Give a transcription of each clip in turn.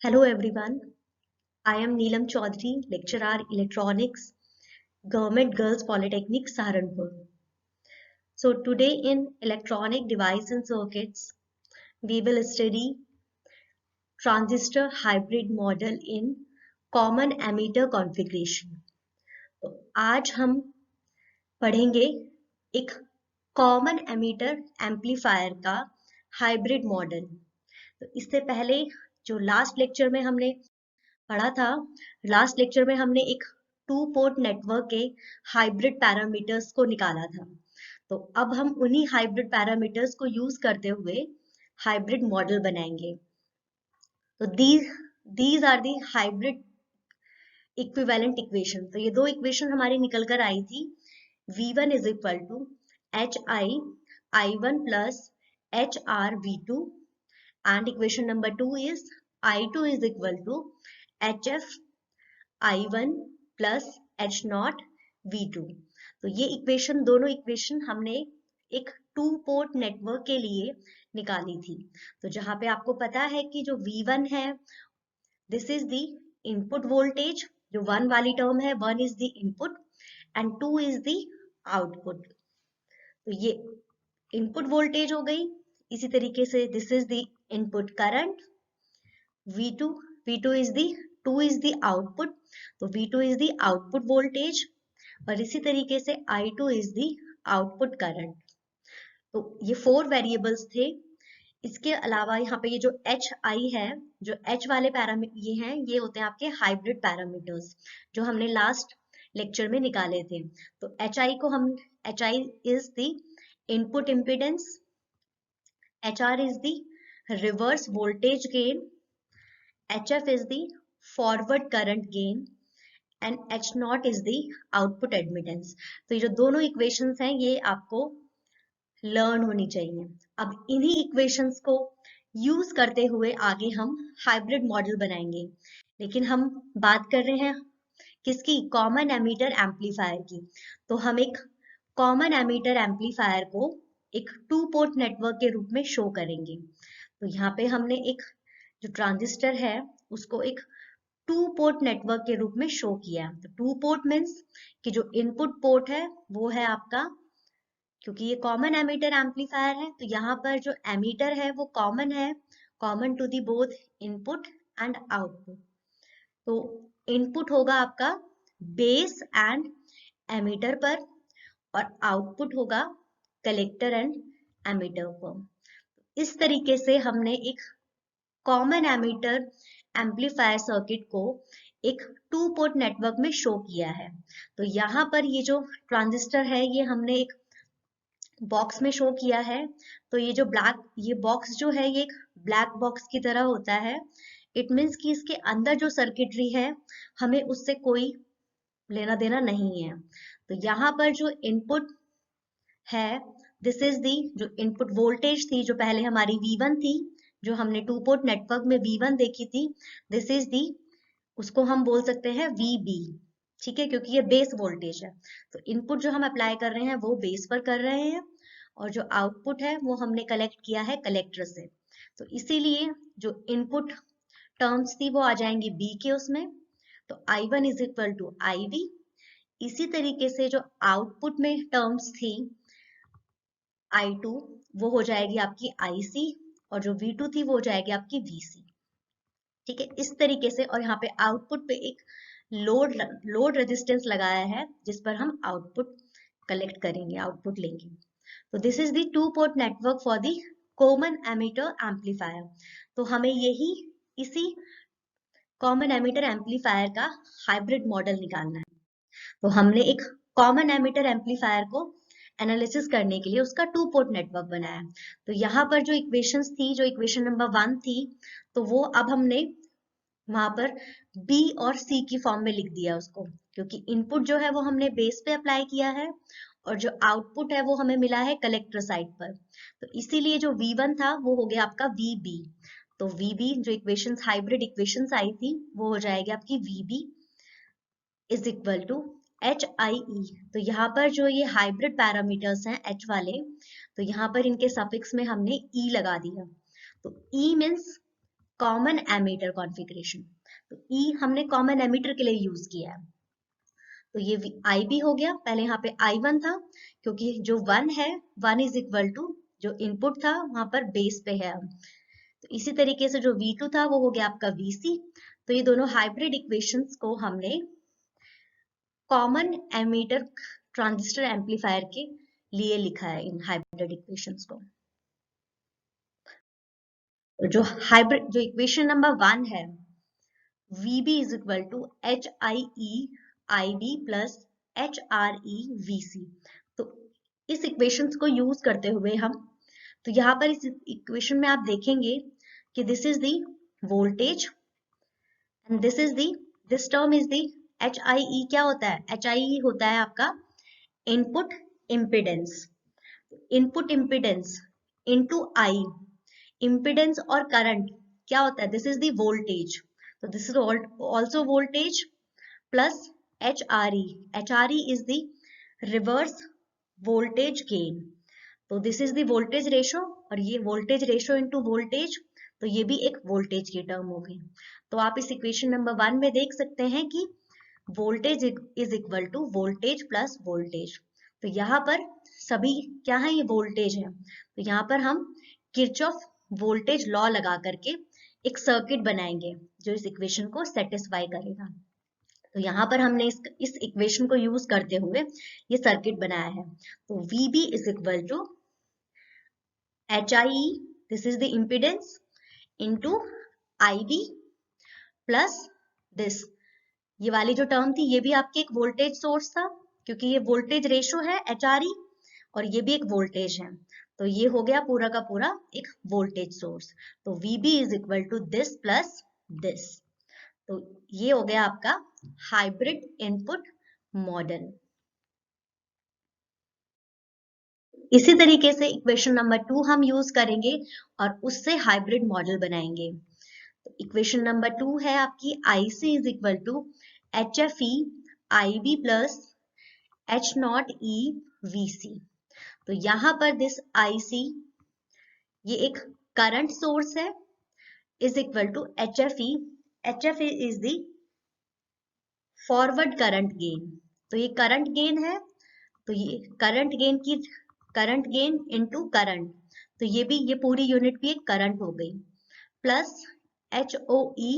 Hello everyone, I am Neelam Chaudhary, lecturer Electronics, Government Girls Polytechnic, Saharanpur. So today in Electronic Device and Circuits, we will study transistor hybrid model in common emitter configuration. तो आज हम पढ़ेंगे एक common emitter amplifier का hybrid model. तो इससे पहले जो लास्ट लेक्चर में हमने पढ़ा था, लास्ट लेक्चर में हमने एक टू पोर्ट नेटवर्क के हाइब्रिड पैरामीटर्स को निकाला था। तो अब हम उन्हीं हाइब्रिड पैरामीटर्स को यूज करते हुए हाइब्रिड मॉडल बनाएंगे। तो these are the hybrid equivalent equation. तो ये दो इक्वेशन हमारी निकल कर आई थी। V1 is equal to HI1 plus HRV2 and equation number 2 is I2 is equal to HF I1 plus H0 V2। तो ये इक्वेशन, दोनों इक्वेशन हमने एक टू पोर्ट नेटवर्क के लिए निकाली थी। तो जहां पे आपको पता है कि जो V1 है, this is the input voltage, जो वन वाली टर्म है, one is the input and two is the output. तो ये इनपुट वोल्टेज हो गई। इसी तरीके से this is the input current V2, V2 is the 2 is the output, तो V2 is the output voltage और इसी तरीके से I2 is the output current। तो ये 4 वेरिएबल्स थे। इसके अलावा यहाँ पे ये जो HI है, जो H वाले पैरामीटर ये हैं, ये होते हैं आपके हाइब्रिड पैरामीटर्स जो हमने लास्ट लेक्चर में निकाले थे। तो HI को हम HI is the input impedance, HR is the reverse voltage gain, HF is the forward current gain and H0 is the output admittance। तो ये जो दोनों इक्वेशंस हैं ये आपको लर्न होनी चाहिए। अब इन्हीं इक्वेशंस को यूज करते हुए आगे हम हाइब्रिड मॉडल बनाएंगे, लेकिन हम बात कर रहे हैं किसकी? कॉमन एमीटर एम्पलीफायर की। तो हम एक कॉमन एमीटर एम्पलीफायर को एक टू पोर्ट नेटवर्क के रूप में शो करेंगे। तो यहाँ पे हमने एक जो ट्रांजिस्टर है उसको एक टू पोर्ट नेटवर्क के रूप में शो किया। तो टू पोर्ट मीन्स कि जो इनपुट पोर्ट है वो है आपका, क्योंकि ये कॉमन एमीटर एम्पलीफायर है तो यहाँ पर जो एमीटर है वो कॉमन है, common to the both input and output. तो इनपुट होगा आपका बेस एंड एमीटर पर और आउटपुट होगा कलेक्टर एंड एमीटर पर। इस तरीके से हमने एक कॉमन एमीटर एम्पलीफायर सर्किट को एक टू पोर्ट नेटवर्क में शो किया है। तो यहाँ पर ये जो ट्रांजिस्टर है ये हमने एक बॉक्स में शो किया है। तो ये जो ये बॉक्स जो है ये एक ब्लैक बॉक्स की तरह होता है। इट मीन्स कि इसके अंदर जो सर्किटरी है हमें उससे कोई लेना देना नहीं है। तो यहाँ पर जो इनपुट है, दिस इज दी जो इनपुट वोल्टेज थी जो पहले हमारी V1 थी, जो हमने टू पोर्ट नेटवर्क में V1 देखी थी, दिस इज दी, उसको हम बोल सकते हैं VB। ठीक है, क्योंकि ये बेस वोल्टेज है। तो इनपुट जो हम अप्लाई कर रहे हैं वो बेस पर कर रहे हैं और जो आउटपुट है वो हमने कलेक्ट किया है कलेक्टर से। तो इसीलिए जो इनपुट टर्म्स थी वो आ जाएंगी B के उसमें। तो I1 is equal to IB। इसी तरीके से जो आउटपुट में टर्म्स थी I2 वो हो जाएगी आपकी IC और जो V2 थी वो हो जाएगी आपकी VC। ठीक है, इस तरीके से। और यहाँ पे आउटपुट पे एक लोड रेजिस्टेंस लगाया है जिस पर हम आउटपुट कलेक्ट करेंगे, आउटपुट लेंगे। तो this is the two port network for the common ammeter amplifier. तो हमें यही इसी कॉमन एमीटर एम्पलीफायर का हाइब्रिड मॉडल निकालना है। तो हमने एक कॉमन एमीटर एम्पलीफायर को एनालिसिस करने के लिए उसका टू पोर्ट नेटवर्क बनाया। तो यहाँ पर जो इक्वेशंस थी, जो इक्वेशन नंबर 1 थी, तो वो अब हमने वहां पर B और C की फॉर्म में लिख दिया उसको, क्योंकि इनपुट जो है वो हमने बेस पे अप्लाई किया है और जो आउटपुट है वो हमें मिला है कलेक्टर साइड पर। तो इसीलिए जो V1 था वो हो गया आपका VB। तो VB जो इक्वेशंस, हाइब्रिड इक्वेशंस आई थी, वो हो जाएगी आपकी VB is equal to HIE। तो यहाँ पर जो ये हाइब्रिड पैरामीटर्स हैं H वाले, तो यहाँ पर इनके सफिक्स में हमने E लगा दिया। तो E means common ammeter configuration. तो ई हमने कॉमन एमीटर के लिए यूज किया है। तो ये आई बी हो गया, पहले यहाँ पे आई वन था क्योंकि जो वन है, वन इज इक्वल टू जो इनपुट था वहां पर बेस पे है। तो इसी तरीके से जो V2 था वो हो गया आपका VC। तो ये दोनों हाइब्रिड इक्वेशंस को हमने कॉमन एमीटर ट्रांजिस्टर एम्पलीफायर के लिए लिखा है, इन हाइब्रिड इक्वेशंस को। तो जो हाइब्रिड जो इक्वेशन नंबर 1 है, VB is equal to HIE IB plus HRE VC। तो इस इक्वेशंस को यूज करते हुए हम, तो यहाँ पर इस इक्वेशन में आप देखेंगे कि this is the voltage and this term is the HIE। क्या होता है? HIE होता है आपका input impedance. Input impedance into I, impedance और करंट क्या होता है? This is the voltage. तो this is also voltage plus HRE। HRE is the reverse voltage gain. तो this is the voltage ratio, और ये वोल्टेज रेशो इनटू वोल्टेज, तो ये भी एक वोल्टेज की टर्म हो गई। तो आप इस इक्वेशन नंबर 1 में देख सकते हैं कि voltage is equal to voltage plus voltage. तो यहाँ पर सभी क्या है? ये वोल्टेज है। तो यहाँ पर हम किरचॉफ वोल्टेज लॉ लगा करके एक सर्किट बनाएंगे जो इस इक्वेशन को सेटिस्फाई करेगा। तो यहाँ पर हमने इस इक्वेशन को यूज करते हुए ये सर्किट बनाया है। तो VB is equal to HIE, this is the impedance, into IB plus this, ये वाली जो टर्म थी ये भी आपकी एक वोल्टेज सोर्स था क्योंकि ये वोल्टेज रेशो है HRE, और ये भी एक वोल्टेज है। तो ये हो गया पूरा का पूरा एक वोल्टेज सोर्स। तो VB is equal to this plus this. तो ये हो गया आपका हाइब्रिड इनपुट मॉडल। इसी तरीके से इक्वेशन नंबर 2 हम यूज करेंगे और उससे हाइब्रिड मॉडल बनाएंगे। तो इक्वेशन नंबर 2 है आपकी IC is equal to HFE IB plus H0E VC। तो यहां पर दिस IC ये एक करंट सोर्स है, is equal to HFE। HFE is the forward current gain. तो ये करंट गेन है, तो ये करंट गेन इनटू करंट, तो ये पूरी यूनिट भी एक करंट हो गई, प्लस HOE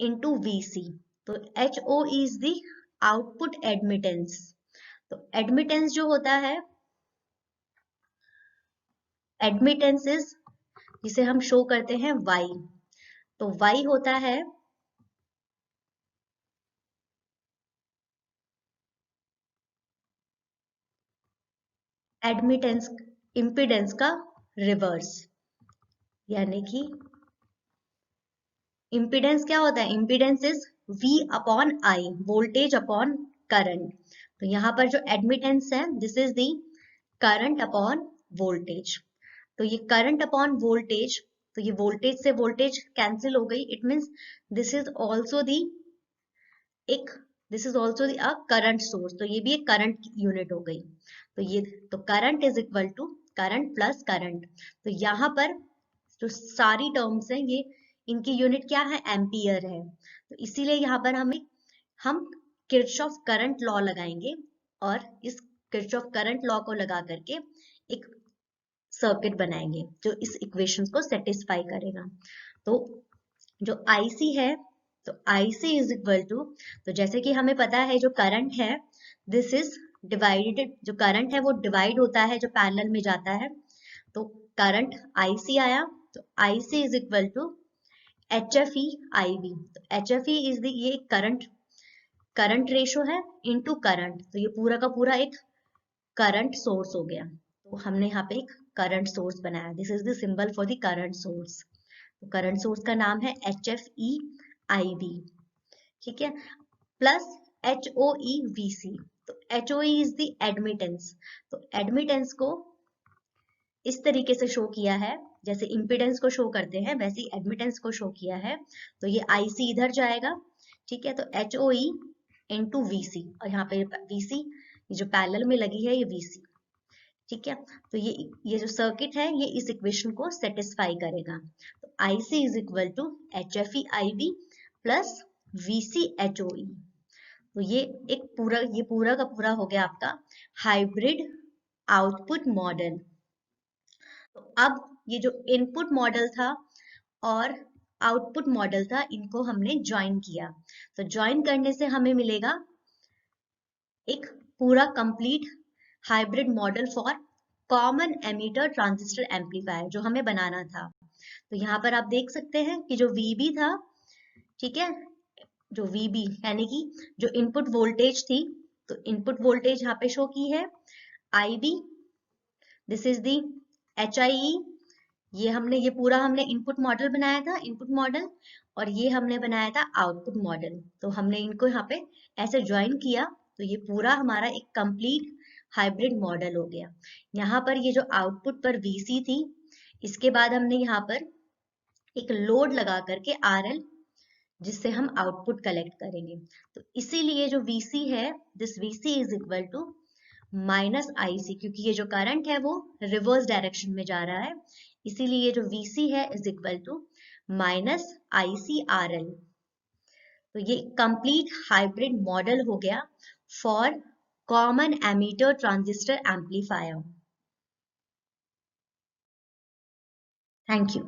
इंटू VC। तो HOE is the output admittance. तो एडमिटेंस जो होता है, एडमिटेंस इज जिसे हम शो करते हैं Y। तो Y होता है एडमिटेंस इम्पिडेंस का रिवर्स, यानी कि इम्पिडेंस क्या होता है? Impedance is V upon I, voltage upon current. तो यहाँ पर जो एडमिटेंस है this is the current upon voltage. तो ये करंट अपॉन वोल्टेज, तो ये वोल्टेज से वोल्टेज कैंसिल हो गई, it means this is also the एक this is also the a current source. तो ये भी एक करंट यूनिट हो गई। तो ये तो current is equal to current plus current. तो यहाँ पर जो सारी टर्म्स हैं ये इनकी यूनिट क्या है? एम्पियर है। तो इसीलिए यहाँ पर हम किरचॉफ करंट लॉ लगाएंगे और इस किरचॉफ करंट लॉ को लगा करके एक सर्किट बनाएंगे जो इस इक्वेशन को सेटिस्फाई करेगा। तो जो IC है, तो IC इज इक्वल टू, तो जैसे कि हमें पता है जो करंट है दिस इज डिवाइडेड, जो करंट है वो डिवाइड होता है जो पैरेलल में जाता है। तो करंट IC आया, तो IC is equal to HFE IB। तो HFE इज द ये करंट रेशो है इनटू करंट, तो ये पूरा का पूरा एक करंट सोर्स हो गया। तो हमने यहाँ पे एक करंट सोर्स बनाया, this is the symbol for the current source. तो करंट सोर्स का नाम है HFE IB, ठीक है, प्लस HOE VC। तो HOE इज द एडमिटेंस। तो एडमिटेंस को इस तरीके से शो किया है, जैसे इम्पिडेंस को शो करते हैं वैसे ही एडमिटेंस को शो किया है। तो ये IC इधर जाएगा, ठीक है, तो HOE इंटू VC, और यहाँ पे VC जो पैरेलल में लगी है ये VC, ठीक है, तो ये जो सर्किट है ये इस इक्वेशन को सेटिस्फाई करेगा। तो IC is equal to HFE IB plus VC HOE। तो ये पूरा का पूरा हो गया आपका हाइब्रिड आउटपुट मॉडल। तो अब ये जो इनपुट मॉडल था और आउटपुट मॉडल था, इनको हमने ज्वाइन किया। तो ज्वाइन करने से हमें मिलेगा एक पूरा complete hybrid model for common emitter transistor amplifier जो हमें बनाना था। तो यहाँ पर आप देख सकते हैं कि जो VB था, ठीक है, जो VB यानी कि जो इनपुट वोल्टेज थी, तो इनपुट वोल्टेज यहाँ पे शो की है IB, this is the HIE। ये पूरा हमने इनपुट मॉडल बनाया था, इनपुट मॉडल, और ये हमने बनाया था आउटपुट मॉडल। तो हमने इनको यहाँ पे ऐसे ज्वाइन किया, तो ये पूरा हमारा एक कंप्लीट हाइब्रिड मॉडल हो गया। यहाँ पर ये जो आउटपुट पर VC थी, इसके बाद हमने यहाँ पर एक लोड लगा करके RL, जिससे हम आउटपुट कलेक्ट करेंगे। तो इसीलिए जो VC है, this VC is equal to minus IC, क्योंकि ये जो करंट है वो रिवर्स डायरेक्शन में जा रहा है, इसीलिए ये जो VC है is equal to minus ICRL। तो ये कंप्लीट हाइब्रिड मॉडल हो गया for common emitter transistor amplifier. Thank you.